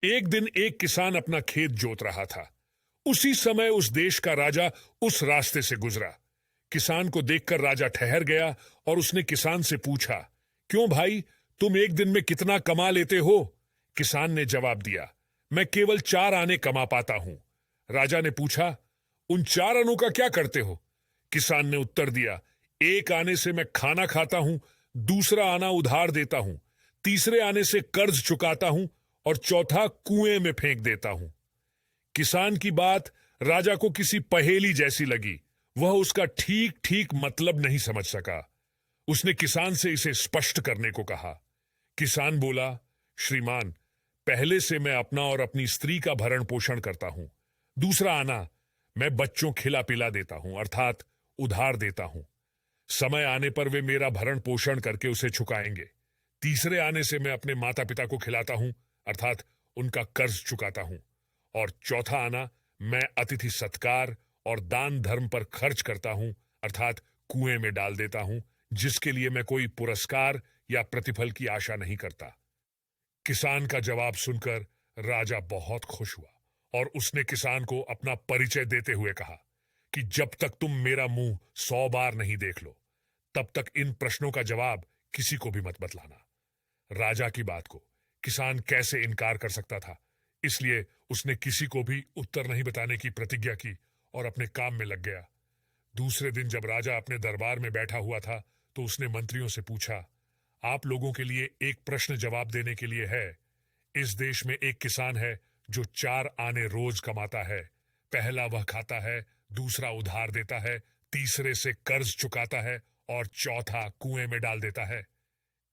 एक दिन एक किसान अपना खेत जोत रहा था। उसी समय उस देश का राजा उस रास्ते से गुजरा। किसान को देखकर राजा ठहर गया और उसने किसान से पूछा, क्यों भाई, तुम एक दिन में कितना कमा लेते हो? किसान ने जवाब दिया, मैं केवल 4 आने कमा पाता हूं। राजा ने पूछा, उन 4 आनों का क्या करते हो? किसान ने उत्तर दिया, 1 आने से मैं खाना खाता हूं, दूसरा आना उधार देता हूं, तीसरे आने से कर्ज चुकाता हूं और चौथा कुएं में फेंक देता हूं। किसान की बात राजा को किसी पहेली जैसी लगी। वह उसका ठीक ठीक मतलब नहीं समझ सका। उसने किसान से इसे स्पष्ट करने को कहा। किसान बोला, श्रीमान, पहले से मैं अपना और अपनी स्त्री का भरण पोषण करता हूं। दूसरा आना मैं बच्चों खिला पिला देता हूं, अर्थात उधार देता हूं। समय आने पर वे मेरा भरण पोषण करके उसे चुकाएंगे। तीसरे आने से मैं अपने माता पिता को खिलाता हूं, अर्थात उनका कर्ज चुकाता हूं। और चौथा आना मैं अतिथि सत्कार और दान धर्म पर खर्च करता हूं, अर्थात कुएं में डाल देता हूं, जिसके लिए मैं कोई पुरस्कार या प्रतिफल की आशा नहीं करता। किसान का जवाब सुनकर राजा बहुत खुश हुआ और उसने किसान को अपना परिचय देते हुए कहा कि जब तक तुम मेरा मुंह 100 बार नहीं देख लो, तब तक इन प्रश्नों का जवाब किसी को भी मत बतलाना। राजा की बात को किसान कैसे इनकार कर सकता था, इसलिए उसने किसी को भी उत्तर नहीं बताने की प्रतिज्ञा की और अपने काम में लग गया। दूसरे दिन जब राजा अपने दरबार में बैठा हुआ था, तो उसने मंत्रियों से पूछा, आप लोगों के लिए एक प्रश्न जवाब देने के लिए है। इस देश में एक किसान है जो 4 आने रोज कमाता है। पहला वह खाता है, दूसरा उधार देता है, तीसरे से कर्ज चुकाता है और चौथा कुएं में डाल देता है।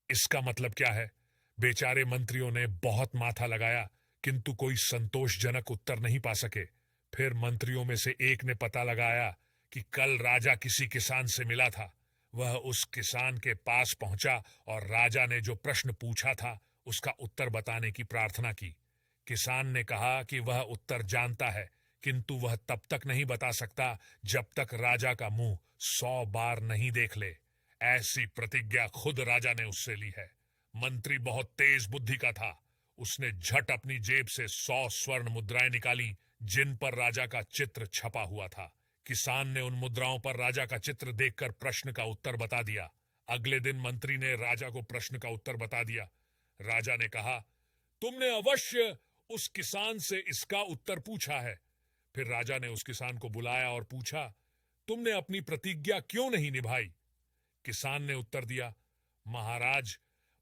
इसका मतलब क्या है? बेचारे मंत्रियों ने बहुत माथा लगाया, किंतु कोई संतोषजनक उत्तर नहीं पा सके। फिर मंत्रियों में से एक ने पता लगाया कि कल राजा किसी किसान से मिला था। वह उस किसान के पास पहुंचा और राजा ने जो प्रश्न पूछा था उसका उत्तर बताने की प्रार्थना की। किसान ने कहा कि वह उत्तर जानता है, किंतु वह तब तक नहीं बता सकता जब तक राजा का मुंह 100 बार नहीं देख ले। ऐसी प्रतिज्ञा खुद राजा ने उससे ली है। मंत्री बहुत तेज बुद्धि का था। उसने झट अपनी जेब से 100 स्वर्ण मुद्राएं निकाली, जिन पर राजा का चित्र छपा हुआ था। किसान ने उन मुद्राओं पर राजा का चित्र देखकर प्रश्न का उत्तर बता दिया। अगले दिन मंत्री ने राजा को प्रश्न का उत्तर बता दिया। राजा ने कहा, तुमने अवश्य उस किसान से इसका उत्तर पूछा है। फिर राजा ने उस किसान को बुलाया और पूछा, तुमने अपनी प्रतिज्ञा क्यों नहीं निभाई? किसान ने उत्तर दिया, महाराज,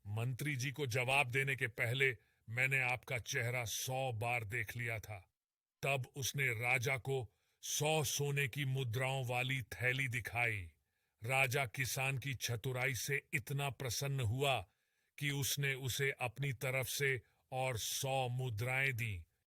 मंत्री जी को जवाब देने के पहले मैंने आपका चेहरा 100 बार देख लिया था। तब उसने राजा को 100 सोने की मुद्राओं वाली थैली दिखाई। राजा किसान की चतुराई से इतना प्रसन्न हुआ कि उसने उसे अपनी तरफ से और 100 मुद्राएं दी